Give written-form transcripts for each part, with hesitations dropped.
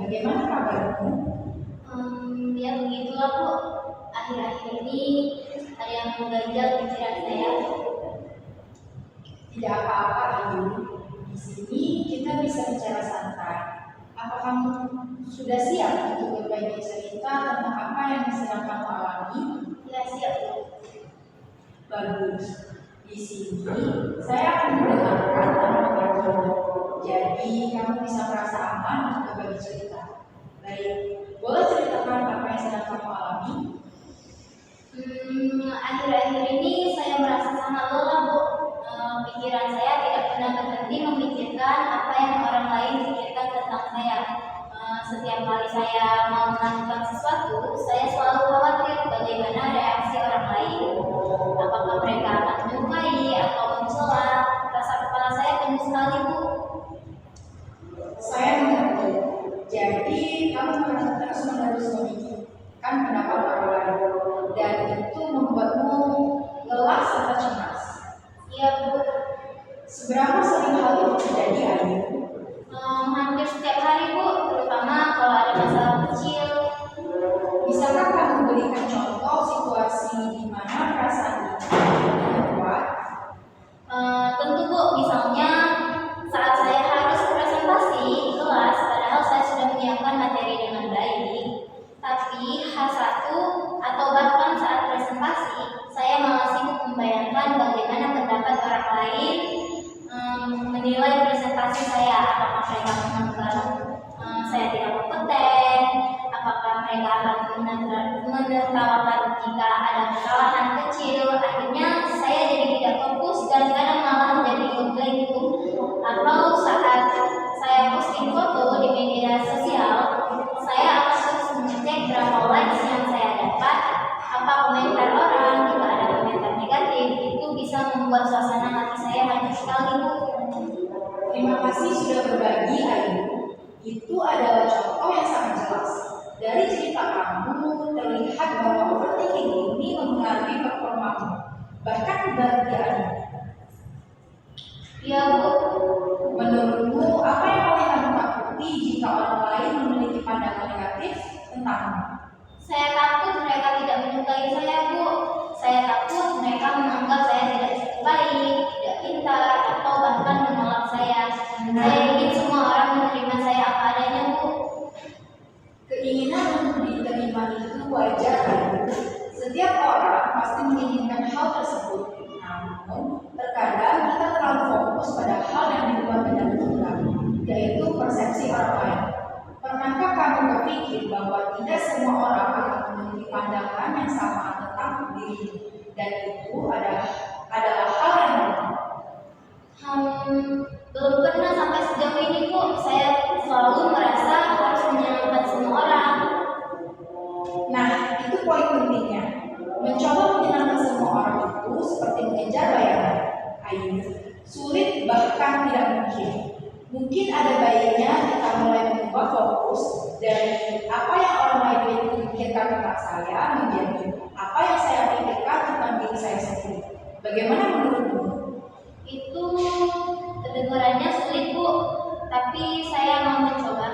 Bagaimana kabarmu? Ya begitulah Bu. Akhir-akhir ini ada yang mengganjal pikiran saya. Tidak apa-apa, Ayu. Di sini kita bisa bicara santai. Apa kamu sudah siap untuk berbagi cerita tentang apa yang sedang kamu alami? Ya siap Bu. Bagus. Di sini saya akan mendengarkan tanpa kamu. Jadi kamu bisa merasa aman untuk berbagi cerita. Baik, boleh ceritakan apa yang sedang kamu alami? Akhir-akhir ini saya merasa sangat lelah Bu. Pikiran saya tidak pernah berhenti memikirkan apa yang orang lain pikirkan tentang saya. Setiap kali saya mau melakukan sesuatu, saya selalu khawatir bagaimana reaksi orang lain. Apakah mereka akan menyukai atau mencela? Rasa kepala saya penuh sekali Bu. Saya mengerti. Jadi kamu terus-menerus memikirkan pendapat orang lain dan itu membuatmu lelah serta cemas. Iya Bu. Seberapa sering hal itu terjadi, Ayu? Hampir setiap hari Bu, terutama kalau ada masalah kecil. Bisakah kamu berikan contoh situasi di mana perasaan itu lebih kuat? Tentu Bu, misalnya saat saya harus presentasi di kelas, padahal saya sudah menyiapkan materi dengan baik, tapi H1 atau bahkan saat presentasi, saya malah sibuk membayangkan bagaimana pendapat orang lain menilai presentasi saya. Apakah mereka menganggap saya tidak kompeten, apakah mereka akan menertawakan jika ada kesalahan kecil. Akhirnya saya jadi tidak fokus dan kadang malah jadi ngeblank. Atau saat saya posting foto di media sosial, saya akan terus mengecek berapa likes yang saya dapat, apa komentar orang. Jika ada komentar negatif, itu bisa membuat suasana hati saya hancur sekali Bu. Terima kasih sudah berbagi, Ayu. Itu adalah contoh yang sangat jelas. Dari cerita kamu terlihat bahwa overthinking ini mempengaruhi performamu, bahkan kebahagiaanmu. Ya Bu. Menurutmu, apa yang paling kamu takuti jika orang lain memiliki pandangan negatif tentangmu? Saya takut mereka tidak menyukai saya Bu. Saya takut mereka menganggap saya tidak cukup baik, tidak pintar, atau bahkan menolak saya. Saya ingin semua orang menerima saya apa adanya Bu. Keinginan untuk diterima itu wajar, Ayu. Setiap orang pasti menginginkan hal tersebut. Namun, terkadang kita terlalu fokus pada hal yang di luar kendali kita, yaitu persepsi orang lain. Pernahkah kamu berpikir bahwa tidak semua orang akan memiliki pandangan yang sama tentang dirimu, dan itu adalah hal yang normal? Belum pernah sampai sejauh ini Bu. Saya selalu merasa harus menyenangkan semua orang. Nah, itu poin pentingnya. Mencoba menyenangkan semua orang itu seperti mengejar bayangan. Ayu, sulit bahkan tidak mungkin. Mungkin ada baiknya kita mulai mengubah fokus dari apa yang orang lain pikirkan tentang saya menjadi apa yang saya pikirkan tentang diri saya sendiri. Bagaimana menurutmu? Itu kedengarannya sulit Bu, tapi saya mau mencoba.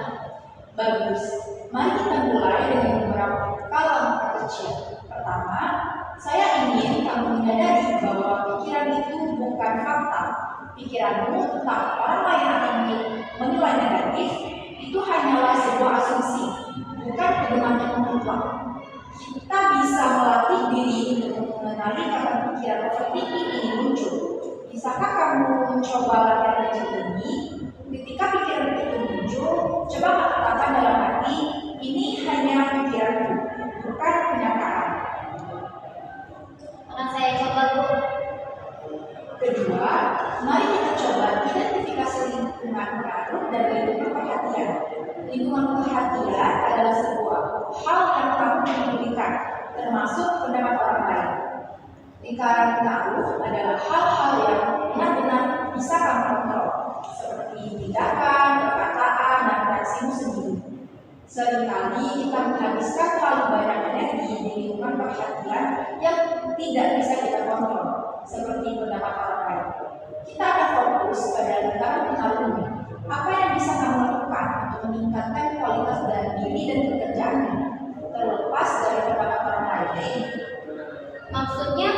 Bagus. Mari kita mulai dengan beberapa langkah kecil. Pertama, saya ingin kamu menyadari bahwa pikiran itu bukan fakta. Pikiranmu tentang orang lain akan menilai negatif itu hanyalah sebuah asumsi, bukan pedoman yang mutlak. Kita bisa melatih diri untuk mengenali kapan pikiran overthinking ini muncul. Bisakah kamu mencoba latihan kecil ini? Ketika pikiran itu muncul, coba katakan dalam hati, ini hanya pikiranku, bukan kenyataan. Akan saya coba Bu. Kedua, mari kita coba identifikasi lingkungan pengaruh dan lingkungan perhatian. Lingkungan perhatian adalah sebuah hal yang kamu pedulikan, termasuk pendapat orang lain. Lingkaran pengaruh adalah hal-hal yang benar-benar bisa kamu kontrol, seperti tindakan, perkataan, dan reaksimu sendiri. Seringkali kita menghabiskan terlalu banyak energi di lingkungan perhatian yang tidak bisa kita kontrol, seperti pendapat orang lain. Kita akan fokus pada lingkaran pengaruh. Apa yang bisa kamu lakukan untuk meningkatkan kualitas pekerjaanmu, terlepas dari pendapat orang lain. Maksudnya,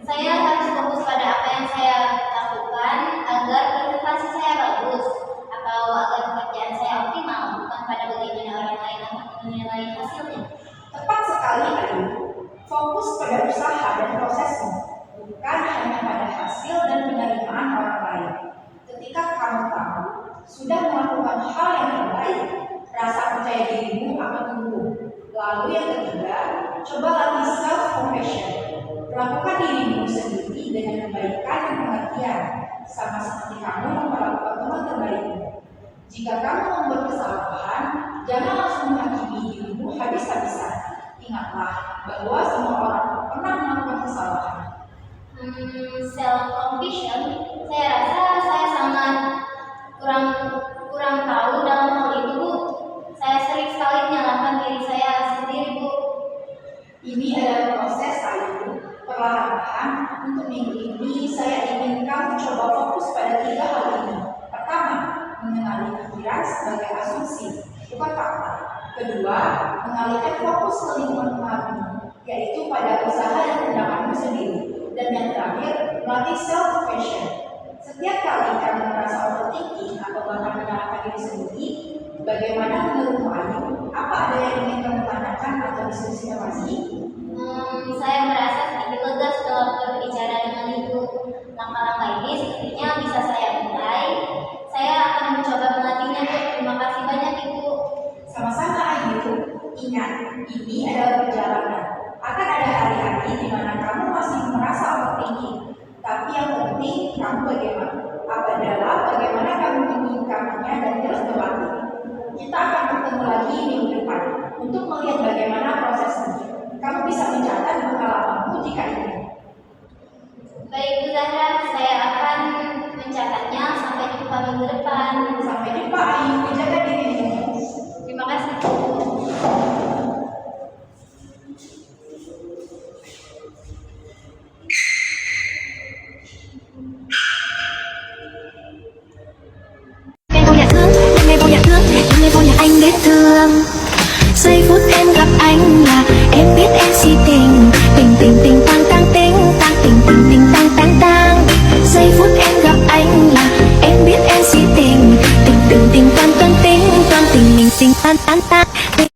saya harus fokus pada apa yang saya lakukan agar presentasi saya bagus atau agar pekerjaan saya optimal, bukan pada bagaimana orang lain akan menilai hasilnya. Tepat sekali, Ayu. Fokus pada usaha dan prosesmu, bukan hanya pada hasil dan penerimaan orang lain. Ketika kamu tahu sudah melakukan hal yang terbaik, rasa percaya dirimu akan tumbuh. Lalu yang ketiga, coba latih self-compassion. Lakukan dirimu sendiri dengan kebaikan dan pengertian, sama seperti kamu memperlakukan teman terbaikmu. Jika kamu membuat kesalahan, jangan langsung menghakimi dirimu habis-habisan. Ingatlah bahwa semua orang pernah melakukan kesalahan. Self-compassion, saya rasa saya sangat kurang tahu dalam hal itu, Bu. Saya sering sekali menyalahkan diri saya sendiri, Bu. Ini adalah proses Ayu. Perlahan-lahan, untuk minggu ini saya ingin kamu coba fokus pada 3 hal ini. Pertama, mengenali pikiran sebagai asumsi, bukan fakta. Kedua, mengalihkan fokus ke lingkungan pengaruhmu, yaitu pada usaha dan tindakanmu sendiri. Dan yang terakhir, melatih self-compassion. Setiap kali kamu merasa overthinking atau bahkan menyalahkan diri sendiri, bagaimana menurutmu Ayu? Apa ada yang ingin kamu tanyakan atau diskusikan lagi? Saya merasa sedikit lega setelah berbicara dengan Ibu. Langkah-langkah ini sepertinya bisa saya mulai. Saya akan mencoba melatihnya, Bu. Terima kasih banyak, Ibu. Sama-sama Ayu. Ingat, ini adalah perjalanan. Akan ada hari-hari di mana kamu masih merasa overthinking. Tapi yang penting kamu bagaimana kamu menyikapinya dan terus berlatih. Kita akan bertemu lagi minggu depan untuk melihat bagaimana prosesnya. Kamu bisa mencatat pengalamanmu jika ingin. Baik, Bu Zahra, saya akan mencatatnya. Sampai jumpa minggu depan. Sampai jumpa Ayu, jaga dirimu. Terima kasih, Bu. Anh biết thương giây phút em gặp anh là em biết em si tình tình tình tình